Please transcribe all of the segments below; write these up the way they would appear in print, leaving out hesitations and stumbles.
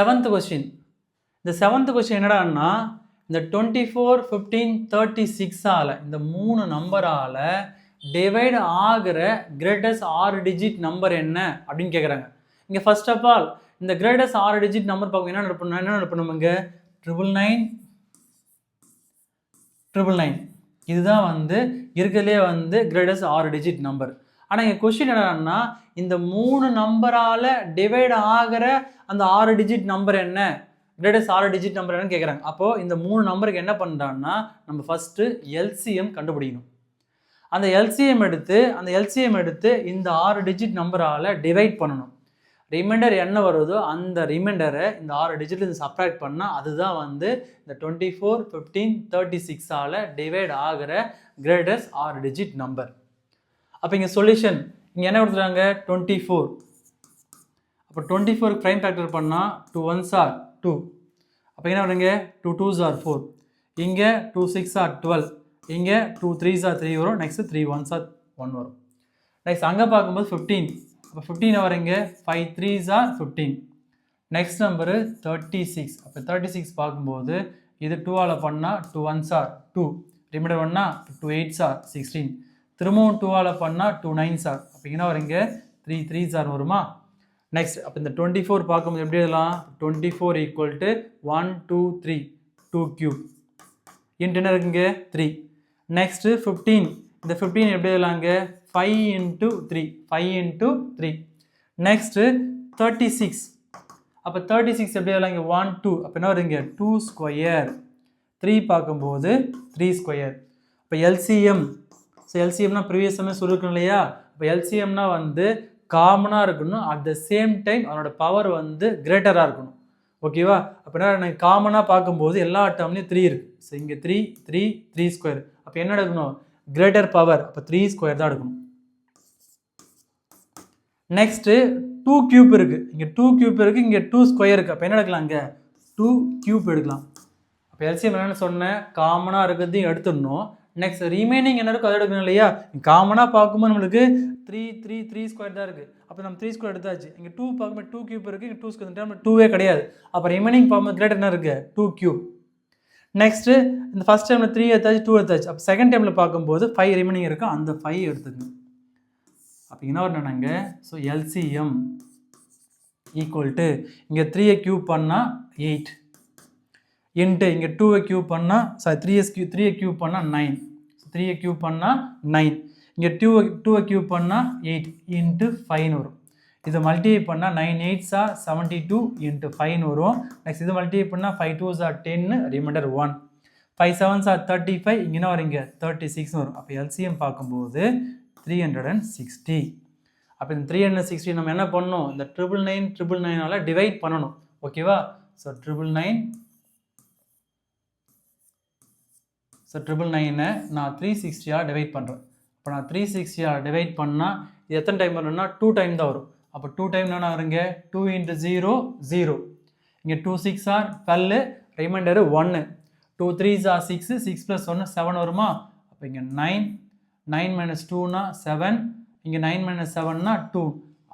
7th question. இந்த 7th question என்னடான்னா, இந்த 24, 15, 36ஆல் இந்த 3 நம்பரால் டிவைட் ஆகிற கிரேட்டஸ்ட் 6 டிஜிட் நம்பர் என்ன அப்படின்னு கேட்குறாங்க. இங்கே ஃபர்ஸ்ட் ஆஃப் ஆல் இந்த கிரேட்டஸ்ட் 6 டிஜிட் நம்பர் பார்க்க என்ன பண்ணணும் இங்கே 999 999 இதுதான் வந்து இருக்கிறதுலே கிரேட்டஸ்ட் 6 டிஜிட் நம்பர். ஆனால் இங்கே கொஸ்டின் என்னன்னா, இந்த 3 நம்பரால் டிவைட் ஆகிற அந்த 6 டிஜிட் நம்பர் என்ன, கிரேட்டஸ்ட் 6 டிஜிட் நம்பர் என்னன்னு கேட்குறாங்க. அப்போது இந்த 3 நம்பருக்கு என்ன பண்ணுறான்னா, நம்ம ஃபஸ்ட்டு எல்சிஎம் கண்டுபிடிக்கணும். அந்த எல்சிஎம் எடுத்து இந்த 6 டிஜிட் நம்பரால் டிவைட் பண்ணணும். ரிமைண்டர் என்ன வருதோ அந்த ரிமைண்டரை இந்த 6 டிஜிட் சப்ராக்ட் பண்ணால் அதுதான் இந்த 24, 15, 36ஆல் டிவைட் ஆகிற கிரேட்டஸ்ட் 6 டிஜிட் நம்பர். அப்போ இங்கே சொல்யூஷன் இங்கே என்ன கொடுத்துருக்காங்க 24. அப்போ 24 ப்ரைம் ஃபேக்டர் பண்ணால் 2 1s are 2. அப்போ என்ன வருங்க 2 2s are 4. இங்கே 2 6 are 12. இங்கே 2 3s are 3 வரும். நெக்ஸ்ட் 3 1s are 1 வரும். நெக்ஸ்ட் அங்கே பார்க்கும்போது 15. அப்போ 15 வரீங்க 5 3s are 15. Next number 36. அப்போ 36 பார்க்கும்போது இது 2ஆல் பண்ணால் 2 1s are 2. ரிமைண்டர் பண்ணால் 2 8s are 16. திரும்பவும் 2ஆல் பண்ணால் 2 9s are. அப்போ என்ன வரீங்க 3 3s are வருமா. நெக்ஸ்ட் அப்போ இந்த 24 பார்க்கும்போது எப்படி எழுதலாம் 24 ஈக்குவல் டு 1 2 3 2 கியூப் இன்ட்டு என்ன இருக்குங்க 3. நெக்ஸ்ட்டு 15. இந்த 15 எப்படி எழுதலாங்க 5 into 3 5 into 3. நெக்ஸ்ட்டு 36. அப்போ 36 எப்படி எழுதலாம் இங்கே 1 2. அப்போ என்ன வருங்க 2 ஸ்கொயர். 3 பார்க்கும்போது 3 ஸ்கொயர். இப்போ எல்சிஎம். ஸோ எல்சிஎம்னா ப்ரீவியஸ் சமயம் சொல்லியிருக்கணும் இல்லையா. இப்போ எல்சிஎம்னா காமனாக இருக்கணும், அட் த சேம் டைம் அதனோட பவர் கிரேட்டராக இருக்கணும். ஓகேவா. அப்படின்னா எனக்கு காமனாக பார்க்கும்போது எல்லா டேர்ம்லேயும் 3 இருக்குது. ஸோ இங்கே 3 3 3 ஸ்கொயர். அப்போ என்ன எடுக்கணும் கிரேட்டர் பவர். அப்போ 3 ஸ்கொயர் தான் எடுக்கணும். நெக்ஸ்ட்டு 2 கியூப் இருக்குது. இங்கே 2 கியூப் இருக்குது, இங்கே 2 ஸ்கொயர் இருக்குது. அப்போ என்ன எடுக்கலாம் இங்கே 2 கியூப் எடுக்கலாம். அப்போ எல்சிஎம் என்னென்னு சொன்னேன் காமனாக இருக்கிறதையும் எடுத்துடணும். நெக்ஸ்ட் ரிமைனிங் என்ன இருக்கும் அதை எடுக்கணும் இல்லையா. காமனாக பார்க்கும்போது நம்மளுக்கு 3 3 3 ஸ்கொயர் தான் இருக்குது. அப்போ நம்ம 3 ஸ்கொயர் எடுத்தாச்சு. இங்கே 2 பார்க்கும்போது 2 கியூப் இருக்குது, இங்கே 2 ஸ்கொயர் டேர்ம் 2வே கிடையாது. அப்போ ரிமைனிங் பார்க்கும்போது கிரேட்டர் என்ன இருக்குது 2 கியூப். நெக்ஸ்ட்டு இந்த ஃபஸ்ட் டைமில் 3 எடுத்தாச்சு 2 எடுத்தாச்சு. அப்போ செகண்ட் டைமில் பார்க்கும்போது 5 ரிமைனிங் இருக்குது, அந்த 5 எடுத்துக்கணும். அப்போ என்ன வரணுங்க ஸோ எல்சிஎம் ஈக்குவல் டு இங்கே 3ஐ கியூப் பண்ணால் 8 இன்ட்டு இங்கே 2ஐ கியூப் பண்ணால் 3ஐ கியூப் பண்ணால் 9. 3ஐ கியூப் பண்ணால் 9. இங்கே 2ஐ கியூப் பண்ணால் 8 இன்ட்டு 5 வரும். இதை மல்டிப்ளை பண்ணால் 9 8s are 72 இன்ட்டு 5 வரும். நெக்ஸ்ட் இது மல்டிப்ளை பண்ணால் 5 2s are 10 reminder 1. 5 7s are 35. இங்கே என்ன வரீங்க 36 வரும். அப்போ எல்சிஎம் பார்க்கும்போது 360. அப்போ இந்த 360 நம்ம என்ன பண்ணணும் இந்த 999 டிவைட் பண்ணணும். ஓகேவா. ஸோ 999 நான் 360 டிவைட் பண்ணுறேன். இப்போ நான் 360 டிவைட் பண்ணால் இது எத்தனை டைம் வரணும்னா 2 டைம் தான் வரும். அப்போ 2 டைம் என்ன வருங்க 2 into 0 0. இங்கே 2 6 are 12 ரிமைண்டரு 1. 2 3s are 6 6 + 1 7 வருமா. அப்போ இங்கே 9 9 - 2னா 7. இங்கே 9 - 7னா 2.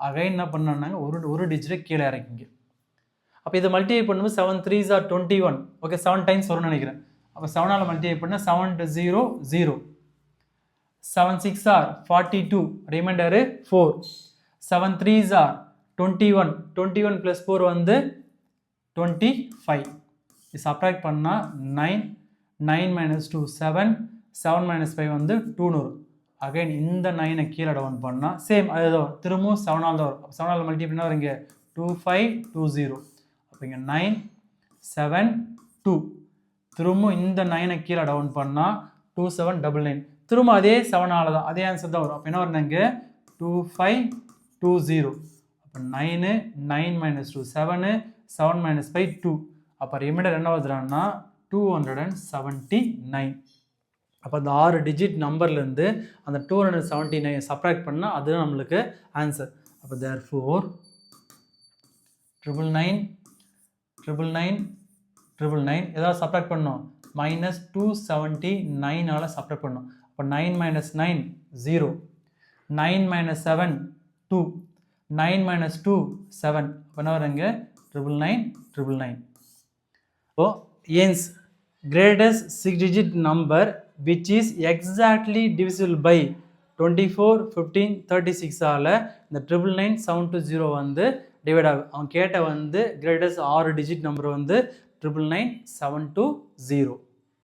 அகைன் என்ன பண்ணாங்க ஒரு டிஜிட்டை கீழே இறக்கிங்க. அப்போ இதை மல்டிப்ளை பண்ணும்போது 7 3s are 21. ஓகே 7 டைம்ஸ் வரும்னு நினைக்கிறேன். அப்போ 7ஆல் மல்டிப்ளை பண்ணால் 7 into 0 0. 7 6 are 42 remainder 4. 7 3s are 21. 21 + 4 25. இது சப்ராக்ட் பண்ணால் 9 9 - 2 7 7 - 5 2 வரும். அகைன் இந்த 9ஐ கீழே டவுன் பண்ணால் சேம் அதுதான் திரும்பவும் 7ஆல் தான் வரும். அப்போ 7ஆல் மல்டிப்ளை பண்ணால் வருங்க 2520. அப்போ இங்கே 9 7 2. திரும்பவும் இந்த 9ஐ கீழே டவுன் பண்ணால் 2799. திரும்ப அதே 7ஆல் தான் அதே ஆன்சர் தான் வரும். அப்போ என்ன வருங்க 2520. அப்போ 9 9 - 2 7 7 - 5 2. அப்போ ரிமைண்டர் என்ன வருதுன்னா 279. அப்போ அந்த 6 டிஜிட் நம்பர்லேருந்து அந்த 279 சப்ராக்ட் பண்ணால் அதுதான் நம்மளுக்கு ஆன்சர். அப்போ therefore 999 ஏதாவது சப்ராக்ட் பண்ணணும் -279 சப்ராக்ட் பண்ணணும். அப்போ 9 - 9 0. 9 - 7 2. 9 - 2 7. அப்போ என்ன வருங்க 999. So, hence greatest 6-digit number which is exactly divisible by 24, 15, 36 ஆல இந்த 999,720 வந்து டிவைட் ஆகும். அவன் கேட்ட வந்து கிரேட்டஸ்ட் 6 டிஜிட் நம்பர் வந்து 999,720.